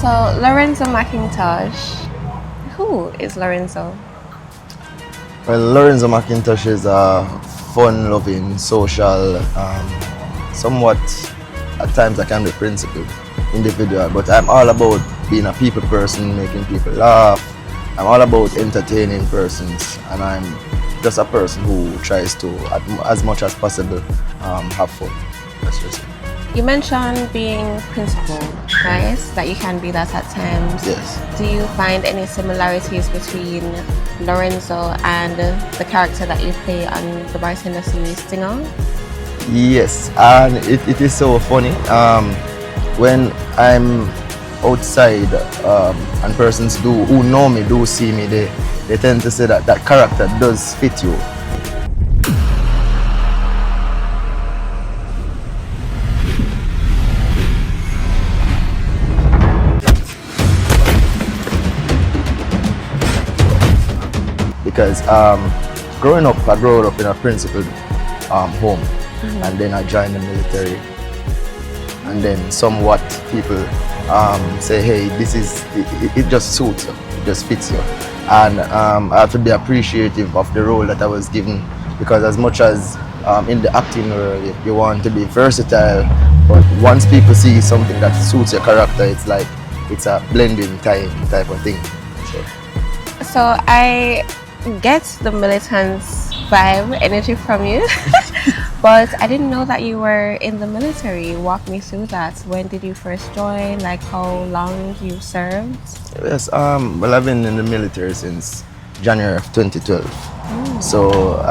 So, Lorenzo McIntosh. Who is Lorenzo? Well, Lorenzo McIntosh is a fun-loving, social, somewhat, at times I can be principled individual, but I'm all about being a people person, making people laugh. I'm all about entertaining persons, and I'm just a person who tries to, as much as possible, have fun. That's just it. You mentioned being principled, right? That you can be that at times. Yes. Do you find any similarities between Lorenzo and the character that you play on the Bartender series, Stinger? Yes, and it is so funny. When I'm outside and persons who know me, do see me, they tend to say that that character does fit you. Because growing up, I grew up in a principled home, and then I joined the military, and then somewhat people say, hey, it just suits you, it just fits you, and I have to be appreciative of the role that I was given, because as much as in the acting world you want to be versatile, but once people see something that suits your character, it's like it's a blending time type of thing. So I get the militants vibe, energy from you, but I didn't know that you were in the military. Walk me through that. When did you first join? Like how long you served? Yes, well, I've been in the military since January of 2012. So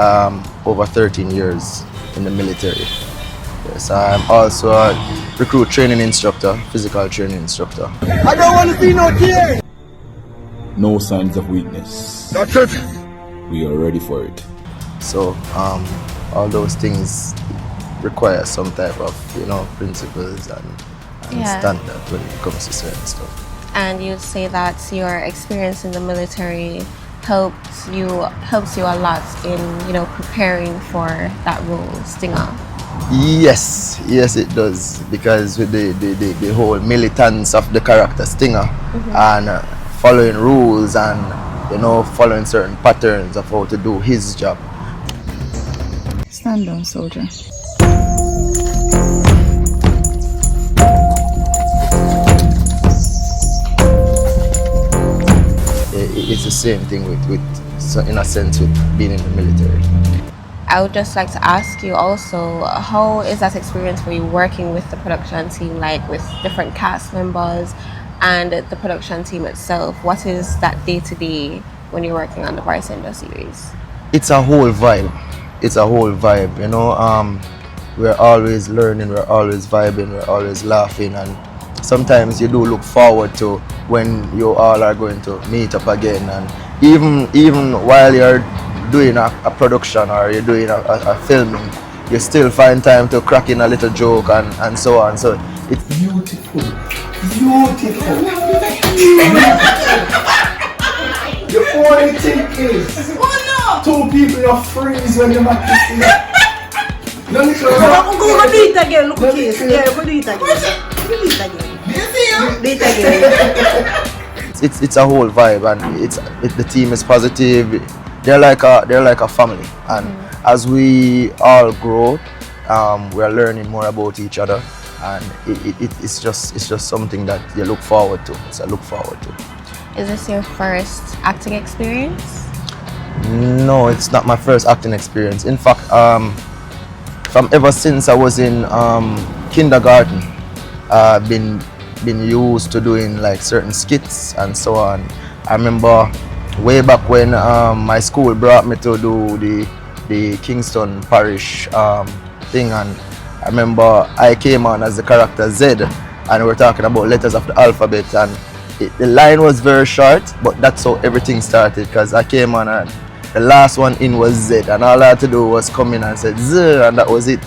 over 13 years in the military. Yes, I'm also a recruit training instructor, physical training instructor. I don't want to see no tears. No signs of weakness. That's it. We are ready for it. So all those things require some type of, principles and standard when it comes to certain stuff. And you'd say that your experience in the military helps you a lot in preparing for that role, Stinger. Yes, it does, because with the whole militance of the character Stinger, and following rules and following certain patterns of how to do his job. Stand down, soldier. It's the same thing in a sense, with being in the military. I would just like to ask you also, how is that experience for you working with the production team, like with different cast members and the production team itself? What is that day-to-day when you're working on the Bartender series? It's a whole vibe. We're always learning, we're always vibing, we're always laughing, and sometimes you do look forward to when you all are going to meet up again, and even while you're doing a production or you're doing a filming, you still find time to crack in a little joke and so on. So it's Beautiful. The only thing is, two people are freeze when you're not kissing. No, Go do it again, look at this. Yeah, go do it again. Do it again. Do it again. it's a whole vibe, and the team is positive. They're like a family, and as we all grow, we're learning more about each other, and it's just something that you look forward to. It's a look forward to. Is this your first acting experience? No, it's not my first acting experience. In fact, from ever since I was in kindergarten, I've been used to doing like certain skits and so on. I remember way back when my school brought me to do the Kingston Parish thing, and I remember I came on as the character Z, and we were talking about letters of the alphabet, and the line was very short, but that's how everything started, because I came on and the last one in was Z, and all I had to do was come in and say Z, and that was it.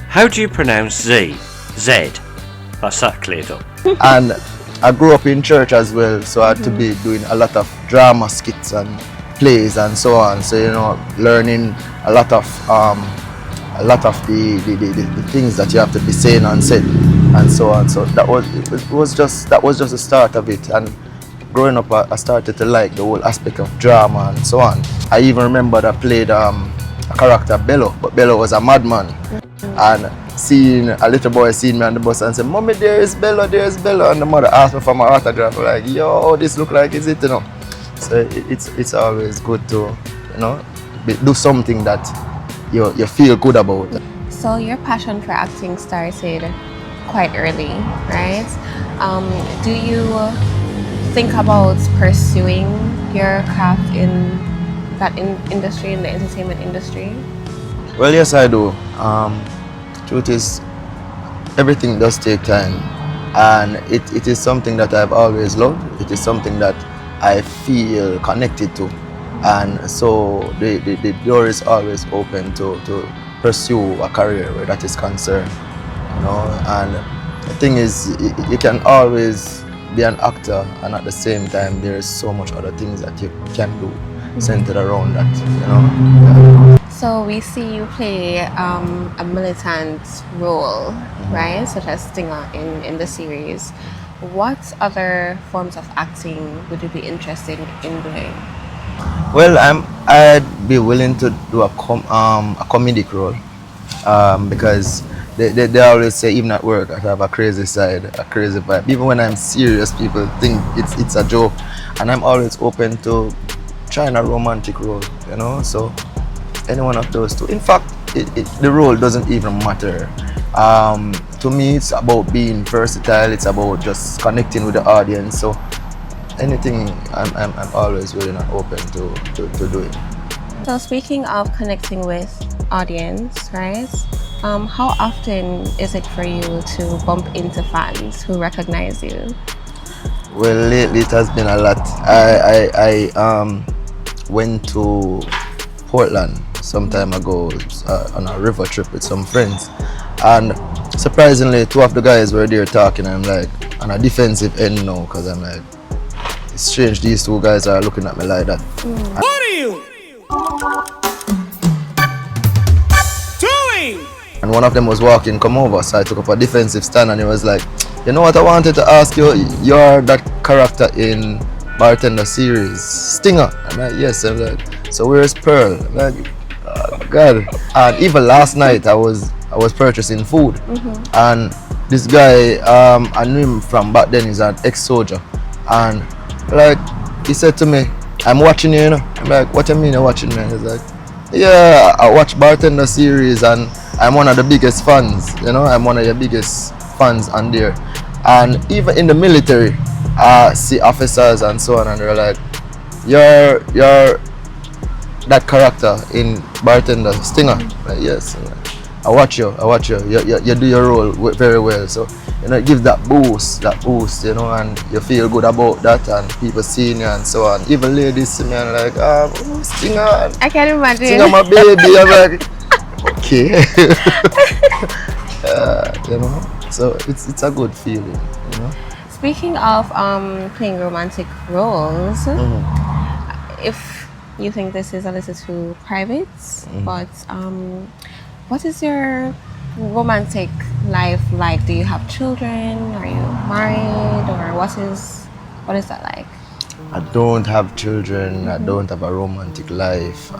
How do you pronounce Z? Z. That's that cleared up. And I grew up in church as well, so I had to be doing a lot of drama skits and plays and so on. So learning a lot of the things that you have to be saying on set. and so on. So it was just the start of it. And growing up, I started to like the whole aspect of drama and so on. I even remember that I played a character Bello, but Bello was a madman. And seeing a little boy seeing me on the bus and say, "Mommy, there's Bello," and the mother asked me for my autograph. I'm like, "Yo, this look like is it, you know?" So it's always good to, you know, do something that you feel good about. So your passion for acting started quite early, right? Do you think about pursuing your craft in that industry, in the entertainment industry? Well, yes, I do. Truth is, everything does take time, and it is something that I've always loved. It is something that I feel connected to, and so the door is always open to pursue a career where that is concerned, you know. And the thing is, you can always be an actor, and at the same time there is so much other things that you can do centered around that, you know. Yeah. So we see you play a militant role, right? Such as Stinger in the series. What other forms of acting would you be interested in doing? Well, I'd be willing to do a comedic role, because they always say even at work I have a crazy side, a crazy vibe. Even when I'm serious, people think it's a joke, and I'm always open to trying a romantic role, you know. So any one of those two. In fact, the role doesn't even matter. To me, it's about being versatile. It's about just connecting with the audience. So anything, I'm always willing and open to do it. So speaking of connecting with audience, right? How often is it for you to bump into fans who recognize you? Well, lately it has been a lot. I went to Portland some time ago on a river trip with some friends, and surprisingly, two of the guys were there talking. I'm like on a defensive end now, because I'm like, it's strange these two guys are looking at me like that. What are you doing? And one of them was walking, come over, so I took up a defensive stand, and he was like, "You know what, I wanted to ask you, you're that character in Bartender series, Stinger." I'm like, "Yes." I'm like, "So where's Pearl?" I'm like, "Oh God." And even last night I was purchasing food, and this guy, I knew him from back then. He's an ex-soldier, and like he said to me, "I'm watching you, you know." I'm like, "What do you mean you're watching me?" He's like, "Yeah, I watch Bartender series, and I'm one of the biggest fans, you know. I'm one of your biggest fans on there." And even in the military, I see officers and so on, and they're like, you're that character in Bartender, Stinger." Like, "Yes." I'm like, I watch you. You do your role very well. So, you know, it gives that boost, you know, and you feel good about that, and people seeing you and so on. Even ladies see me and like, Stinger. I can't imagine. Stinger, my baby. I'm like, okay. You know, so it's a good feeling, you know. Speaking of playing romantic roles, if you think this is a little too private, but what is your romantic life like? Do you have children? Are you married? Or what is that like? I don't have children. I don't have a romantic life.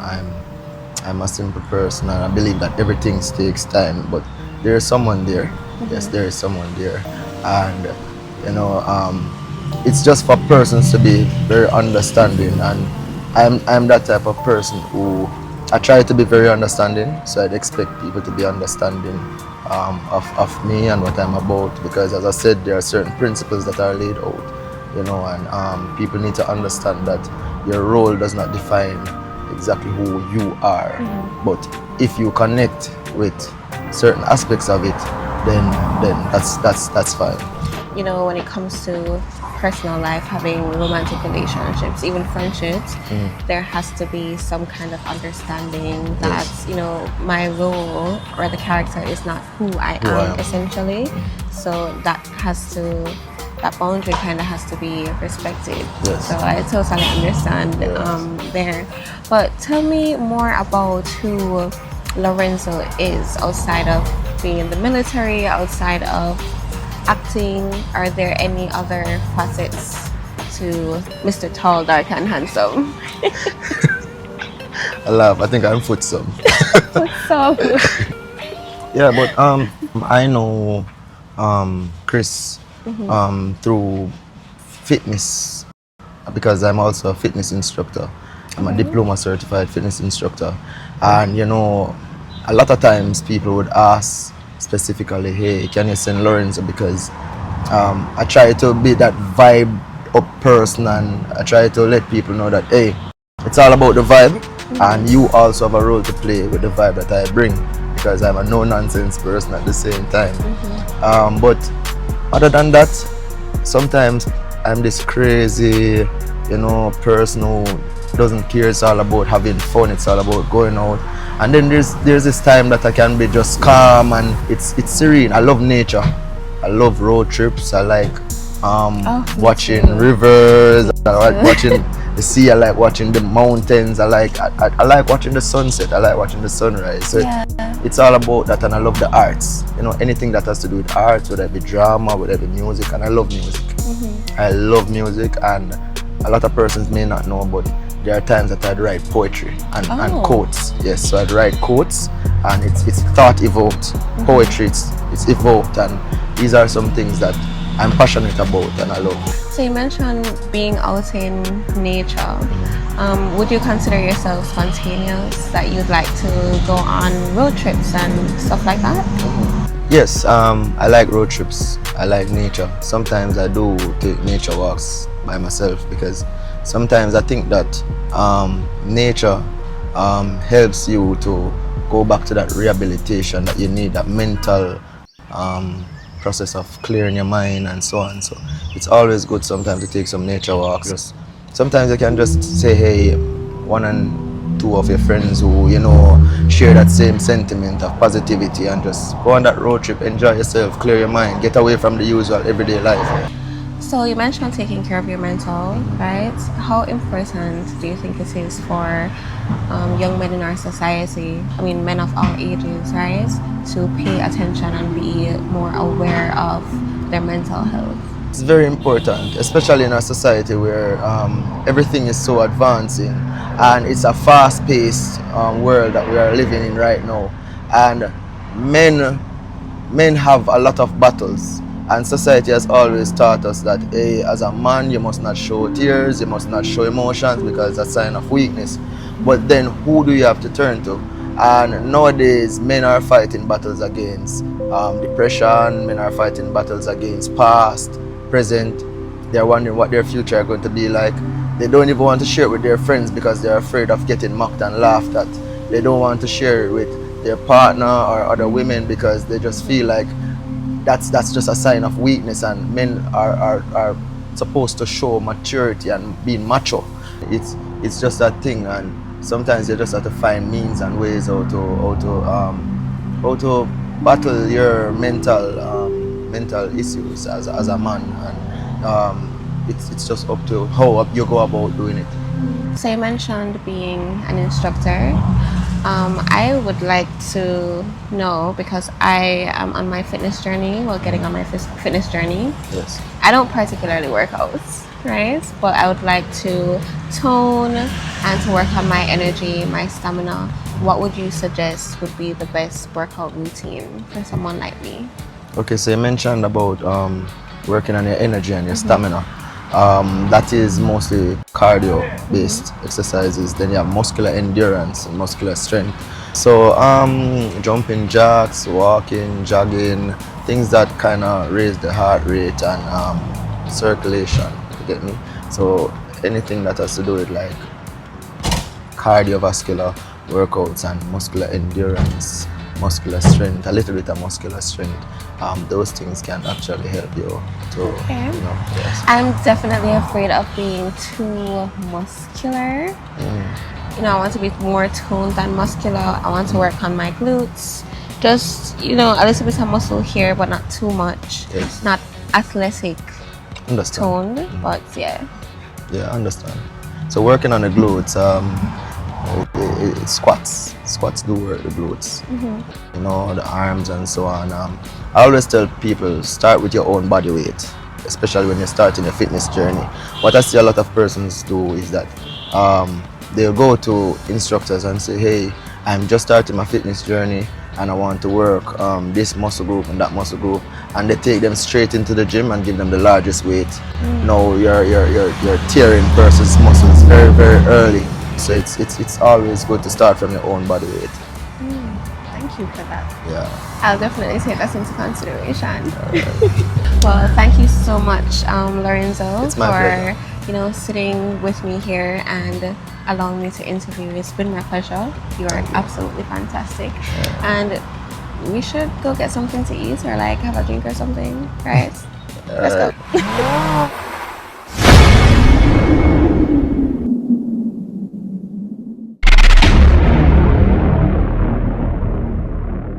I'm a simple person, and I believe that everything takes time. But there is someone there. Yes, there is someone there, and you know, it's just for persons to be very understanding, and I'm that type of person who I try to be very understanding. So I'd expect people to be understanding of me and what I'm about, because as I said, there are certain principles that are laid out, you know, and people need to understand that your role does not define exactly who you are, but if you connect with certain aspects of it, then that's fine. You know, when it comes to personal life, having romantic relationships, even friendships, there has to be some kind of understanding that, you know, my role or the character is not who I am essentially. So that boundary kind of has to be respected. Yes. So I totally understand there. But tell me more about who Lorenzo is outside of being in the military, outside of acting, are there any other facets to Mr. Tall, Dark and Handsome? I laugh. I think I'm footsome. What's up? Yeah, but I know Chris through fitness because I'm also a fitness instructor. I'm a diploma certified fitness instructor, and you know, a lot of times people would ask specifically, "Hey, can you send Lorenzo?" Because I try to be that vibe up person, and I try to let people know that hey, it's all about the vibe, and you also have a role to play with the vibe that I bring because I'm a no nonsense person at the same time. But other than that, sometimes I'm this crazy, you know, person who doesn't care. It's all about having fun. It's all about going out. And then there's this time that I can be just calm and it's serene. I love nature. I love road trips. I like watching rivers. I like watching the sea. I like watching the mountains. I like watching the sunset. I like watching the sunrise. So it's all about that, and I love the arts. You know, anything that has to do with arts, whether it be drama, whether it be music, and I love music. I love music, and a lot of persons may not know, but there are times that I'd write poetry and quotes. Yes, so I'd write quotes, and it's thought evoked. Poetry, it's evoked, and these are some things that I'm passionate about and I love. So you mentioned being out in nature. Would you consider yourself spontaneous, that you'd like to go on road trips and stuff like that? Yes, I like road trips. I like nature. Sometimes I do take nature walks by myself because sometimes I think that nature helps you to go back to that rehabilitation that you need, that mental process of clearing your mind and so on. So it's always good sometimes to take some nature walks. Sometimes you can just say, hey, one and two of your friends who, you know, share that same sentiment of positivity and just go on that road trip, enjoy yourself, clear your mind, get away from the usual everyday life. So you mentioned taking care of your mental, right? How important do you think it is for young men in our society, I mean men of all ages, right, to pay attention and be more aware of their mental health? It's very important, especially in our society where everything is so advancing and it's a fast-paced world that we are living in right now. And men have a lot of battles. And society has always taught us that, hey, as a man, you must not show tears, you must not show emotions because that's a sign of weakness. But then who do you have to turn to? And nowadays, men are fighting battles against depression, men are fighting battles against past, present. They're wondering what their future are going to be like. They don't even want to share it with their friends because they're afraid of getting mocked and laughed at. They don't want to share it with their partner or other women because they just feel like that's just a sign of weakness, and men are supposed to show maturity and being macho. It's just that thing, and sometimes you just have to find means and ways how to battle your mental issues as a man, and it's just up to how you go about doing it. So you mentioned being an instructor. I would like to know, because I am on my fitness journey, getting on my fitness journey. Yes. I don't particularly work out, right? But I would like to tone and to work on my energy, my stamina. What would you suggest would be the best workout routine for someone like me? Okay, so you mentioned about working on your energy and your stamina. That is mostly cardio-based exercises. Then you have muscular endurance and muscular strength. So jumping jacks, walking, jogging, things that kind of raise the heart rate and circulation. You get me? So anything that has to do with like cardiovascular workouts and muscular endurance, muscular strength, a little bit of muscular strength. Those things can actually help you to, you know, yes. I'm definitely afraid of being too muscular. You know, I want to be more toned than muscular. I want to work on my glutes. Just, you know, a little bit of muscle here, but not too much. Yes. Not athletic Understand. toned, but yeah. Yeah, I understand. So working on the glutes, Squats. Squats do work the glutes. You know, the arms and so on. I always tell people, start with your own body weight, especially when you're starting your fitness journey. What I see a lot of persons do is that they'll go to instructors and say, hey, I'm just starting my fitness journey and I want to work this muscle group and that muscle group, and they take them straight into the gym and give them the largest weight. No, you're tearing person's muscles very, very early. So it's always good to start from your own body weight. Thank you for that. Yeah. I'll definitely take that into consideration. Well, thank you so much, Lorenzo, It's my for pleasure. sitting with me here and allowing me to interview. It's been my pleasure. You are absolutely fantastic, and we should go get something to eat or like have a drink or something, right? Let's go.